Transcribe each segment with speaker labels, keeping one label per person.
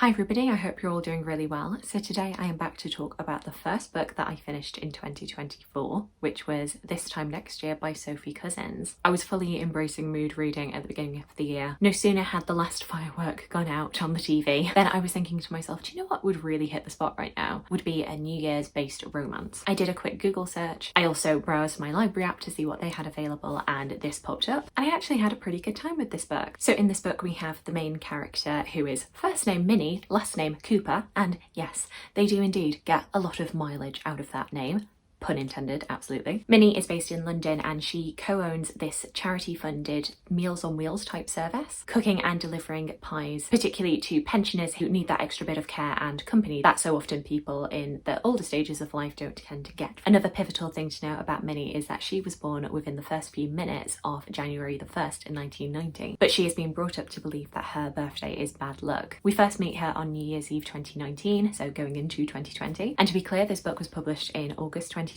Speaker 1: Hi everybody, I hope you're all doing really well. So today I am back to talk about the first book that I finished in 2024, which was This Time Next Year by Sophie Cousens. I was fully embracing mood reading at the beginning of the year. No sooner had the last firework gone out on the TV, then I was thinking to myself, do you know what would really hit the spot right now? Would be a New Year's based romance. I did a quick Google search. I also browsed my library app to see what they had available, and this popped up. And I actually had a pretty good time with this book. So in this book we have the main character who is first name Minnie, last name Cooper, and yes, they do indeed get a lot of mileage out of that name. Pun intended, absolutely. Minnie is based in London and she co-owns this charity-funded Meals on Wheels type service, cooking and delivering pies, particularly to pensioners who need that extra bit of care and company that so often people in the older stages of life don't tend to get. Another pivotal thing to know about Minnie is that she was born within the first few minutes of January the 1st in 1990, but she has been brought up to believe that her birthday is bad luck. We first meet her on New Year's Eve 2019, so going into 2020, and to be clear, this book was published in August 2020,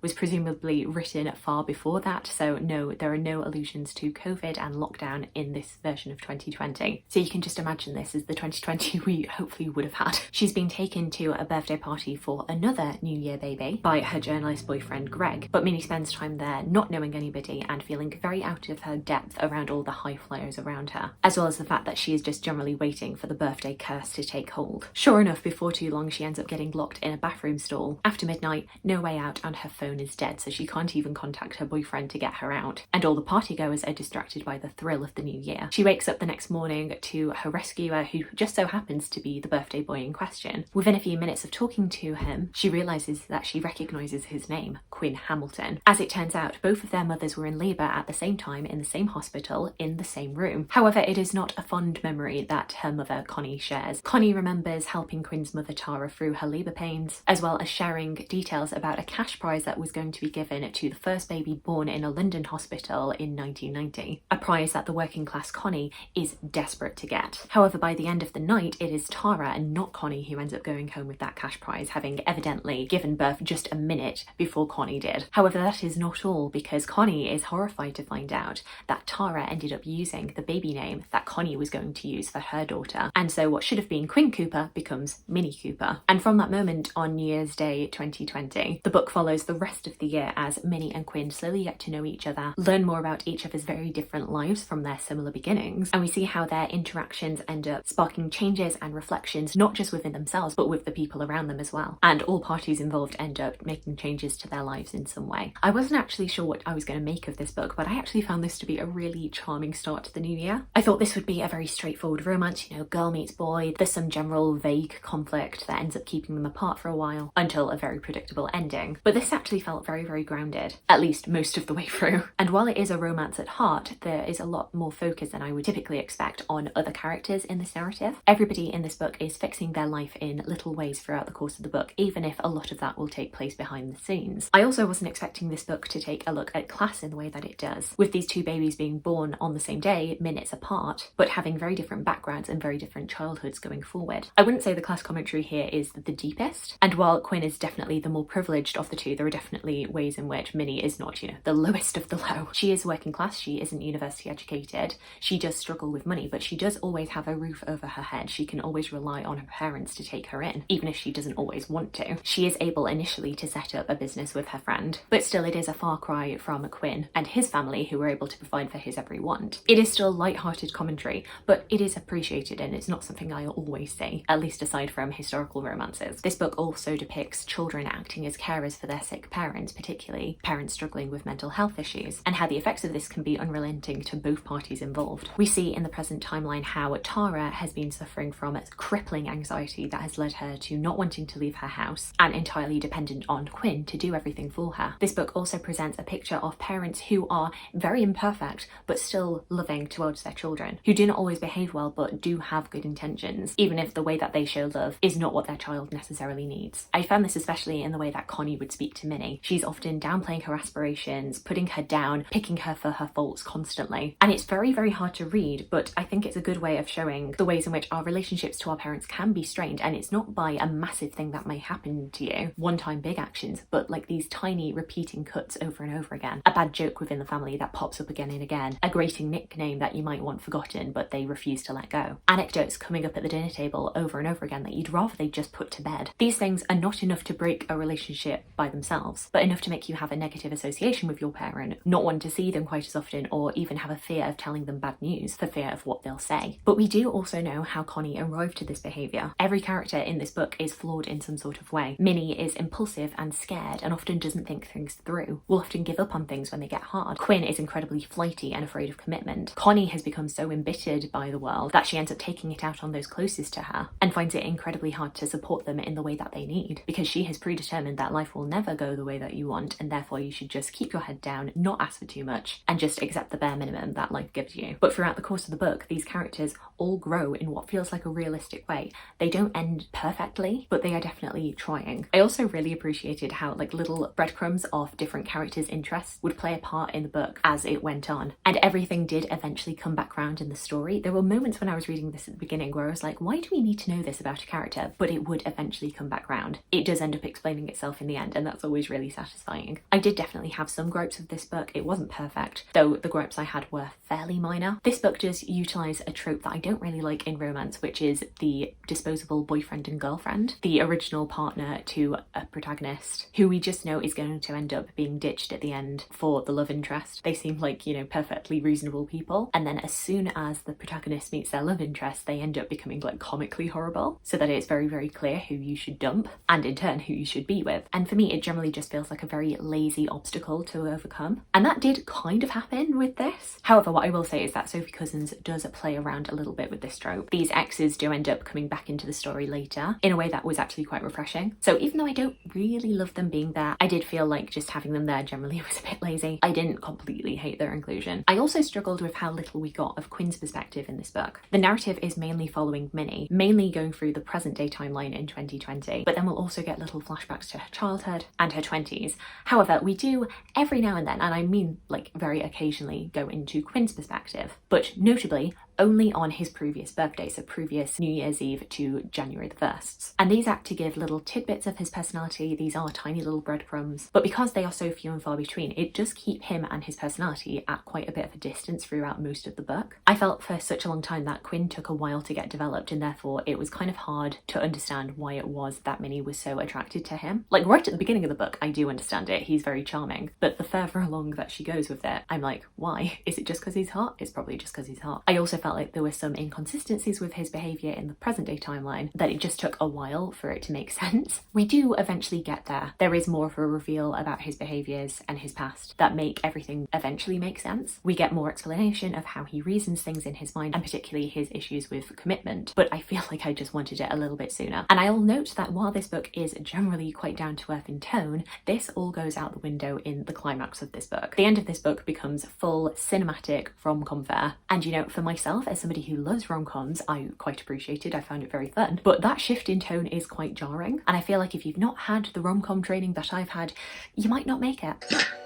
Speaker 1: was presumably written far before that, so no, there are no allusions to COVID and lockdown in this version of 2020. So you can just imagine this as the 2020 we hopefully would have had. She's been taken to a birthday party for another New Year baby by her journalist boyfriend Greg, but Minnie spends time there not knowing anybody and feeling very out of her depth around all the high flyers around her, as well as the fact that she is just generally waiting for the birthday curse to take hold. Sure enough, before too long she ends up getting locked in a bathroom stall. After midnight, no way out, and her phone is dead, so she can't even contact her boyfriend to get her out, and all the partygoers are distracted by the thrill of the new year. She wakes up the next morning to her rescuer, who just so happens to be the birthday boy in question. Within a few minutes of talking to him, she realises that she recognises his name, Quinn Hamilton. As it turns out, both of their mothers were in labour at the same time in the same hospital in the same room. However, it is not a fond memory that her mother Connie shares. Connie remembers helping Quinn's mother Tara through her labour pains, as well as sharing details about a cash prize that was going to be given to the first baby born in a London hospital in 1990, a prize that the working class Connie is desperate to get. However, by the end of the night, it is Tara and not Connie who ends up going home with that cash prize, having evidently given birth just a minute before Connie did. However, that is not all, because Connie is horrified to find out that Tara ended up using the baby name that Connie was going to use for her daughter, and so what should have been Quinn Cooper becomes Minnie Cooper. And from that moment on New Year's Day 2020, the book follows the rest of the year as Minnie and Quinn slowly get to know each other, learn more about each other's very different lives from their similar beginnings, and we see how their interactions end up sparking changes and reflections, not just within themselves, but with the people around them as well. And all parties involved end up making changes to their lives in some way. I wasn't actually sure what I was going to make of this book, but I actually found this to be a really charming start to the new year. I thought this would be a very straightforward romance, you know, girl meets boy, there's some general vague conflict that ends up keeping them apart for a while, until a very predictable ending. But this actually felt very grounded, at least most of the way through. And while it is a romance at heart, there is a lot more focus than I would typically expect on other characters in this narrative. Everybody in this book is fixing their life in little ways throughout the course of the book, even if a lot of that will take place behind the scenes. I also wasn't expecting this book to take a look at class in the way that it does, with these two babies being born on the same day, minutes apart, but having very different backgrounds and very different childhoods going forward. I wouldn't say the class commentary here is the deepest, and while Quinn is definitely the more privileged of the two, there are definitely ways in which Minnie is not, you know, the lowest of the low. She is working class, she isn't university educated, she does struggle with money, but she does always have a roof over her head. She can always rely on her parents to take her in, even if she doesn't always want to. She is able initially to set up a business with her friend, but still it is a far cry from Quinn and his family, who were able to provide for his every want. It is still light-hearted commentary, but it is appreciated, and it's not something I always see, at least aside from historical romances. This book also depicts children acting as carers for their sick parents, particularly parents struggling with mental health issues, and how the effects of this can be unrelenting to both parties involved. We see in the present timeline how Tara has been suffering from crippling anxiety that has led her to not wanting to leave her house and entirely dependent on Quinn to do everything for her. This book also presents a picture of parents who are very imperfect but still loving towards their children, who do not always behave well but do have good intentions, even if the way that they show love is not what their child necessarily needs. I found this especially in the way that Connie would speak to Minnie. She's often downplaying her aspirations, putting her down, picking her for her faults constantly. And it's very, very hard to read, but I think it's a good way of showing the ways in which our relationships to our parents can be strained. And it's not by a massive thing that may happen to you, one-time big actions, but like these tiny repeating cuts over and over again. A bad joke within the family that pops up again and again. A grating nickname that you might want forgotten, but they refuse to let go. Anecdotes coming up at the dinner table over and over again that you'd rather they just put to bed. These things are not enough to break a relationship by themselves, but enough to make you have a negative association with your parent, not want to see them quite as often, or even have a fear of telling them bad news for fear of what they'll say. But we do also know how Coynie arrived to this behaviour. Every character in this book is flawed in some sort of way. Minnie is impulsive and scared and often doesn't think things through, will often give up on things when they get hard. Quinn is incredibly flighty and afraid of commitment. Coynie has become so embittered by the world that she ends up taking it out on those closest to her and finds it incredibly hard to support them in the way that they need, because she has predetermined that life will never go the way that you want, and therefore you should just keep your head down, not ask for too much, and just accept the bare minimum that life gives you. But throughout the course of the book, these characters all grow in what feels like a realistic way. They don't end perfectly, but they are definitely trying. I also really appreciated how like little breadcrumbs of different characters' interests would play a part in the book as it went on, and everything did eventually come back round in the story. There were moments when I was reading this at the beginning where I was like, why do we need to know this about a character? But it would eventually come back round. It does end up explaining itself in the end, and that's always really satisfying. I did definitely have some gripes with this book. It wasn't perfect, though the gripes I had were fairly minor. This book does utilise a trope that I don't really like in romance, which is the disposable boyfriend and girlfriend, the original partner to a protagonist who we just know is going to end up being ditched at the end for the love interest. They seem like, you know, perfectly reasonable people, and then as soon as the protagonist meets their love interest, they end up becoming like comically horrible, so that it's very, very clear who you should dump and in turn who you should be with. And for me, it generally just feels like a very lazy obstacle to overcome, and that did kind of happen with this. However, what I will say is that Sophie Cousens does play around a little bit with this trope. These exes do end up coming back into the story later in a way that was actually quite refreshing. So even though I don't really love them being there, I did feel like just having them there generally was a bit lazy. I didn't completely hate their inclusion. I also struggled with how little we got of Quinn's perspective in this book. The narrative is mainly following Minnie, mainly going through the present day timeline in 2020, but then we'll also get little flashbacks to her childhood and her 20s. However, we do every now and then, and I mean like very occasionally, go into Quinn's perspective, but notably only on his previous birthday, so previous New Year's Eve to January the 1st. And these act to give little tidbits of his personality. These are tiny little breadcrumbs, but because they are so few and far between, it does keep him and his personality at quite a bit of a distance throughout most of the book. I felt for such a long time that Quinn took a while to get developed, and therefore it was kind of hard to understand why it was that Minnie was so attracted to him. Like right at the beginning of the book, I do understand it, he's very charming, but the further along that she goes with it, I'm like, why? Is it just because he's hot? It's probably just because he's hot. I also felt like there were some inconsistencies with his behaviour in the present day timeline, that it just took a while for it to make sense. We do eventually get there. There is more of a reveal about his behaviours and his past that make everything eventually make sense. We get more explanation of how he reasons things in his mind, and particularly his issues with commitment, but I feel like I just wanted it a little bit sooner. And I'll note that while this book is generally quite down to earth in tone, this all goes out the window in the climax of this book. The end of this book becomes full cinematic rom-com fare, and you know, for myself as somebody who loves rom-coms, I quite appreciate it. I found it very fun, but that shift in tone is quite jarring, and I feel like if you've not had the rom-com training that I've had, you might not make it.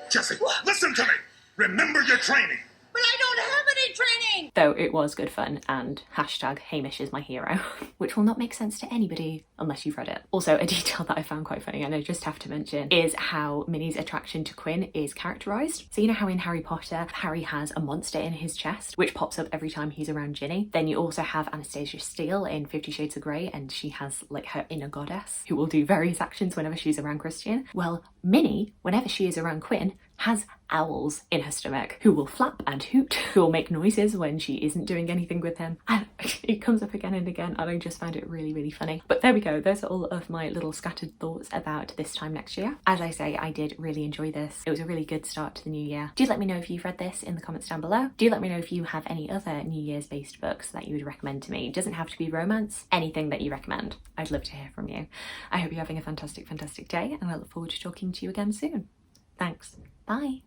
Speaker 2: Jesse, listen to me! Remember your training!
Speaker 3: But I don't have any training!
Speaker 1: Though it was good fun, and hashtag Hamish is my hero, which will not make sense to anybody unless you've read it. Also, a detail that I found quite funny, and I just have to mention, is how Minnie's attraction to Quinn is characterised. So you know how in Harry Potter, Harry has a monster in his chest, which pops up every time he's around Ginny? Then you also have Anastasia Steele in 50 Shades of Grey, and she has like her inner goddess, who will do various actions whenever she's around Christian. Well, Minnie, whenever she is around Quinn, has owls in her stomach who will flap and hoot, who will make noises when she isn't doing anything with him, and it comes up again and again, and I just found it really, really funny. But there we go, those are all of my little scattered thoughts about this time next year. As I say, I did really enjoy this. It was a really good start to the new year. Do let me know if you've read this in the comments down below. Do let me know if you have any other New Year's based books that you would recommend to me. It doesn't have to be romance, anything that you recommend. I'd love to hear from you. I hope you're having a fantastic, fantastic day, and I look forward to talking to you again soon. Thanks. Bye.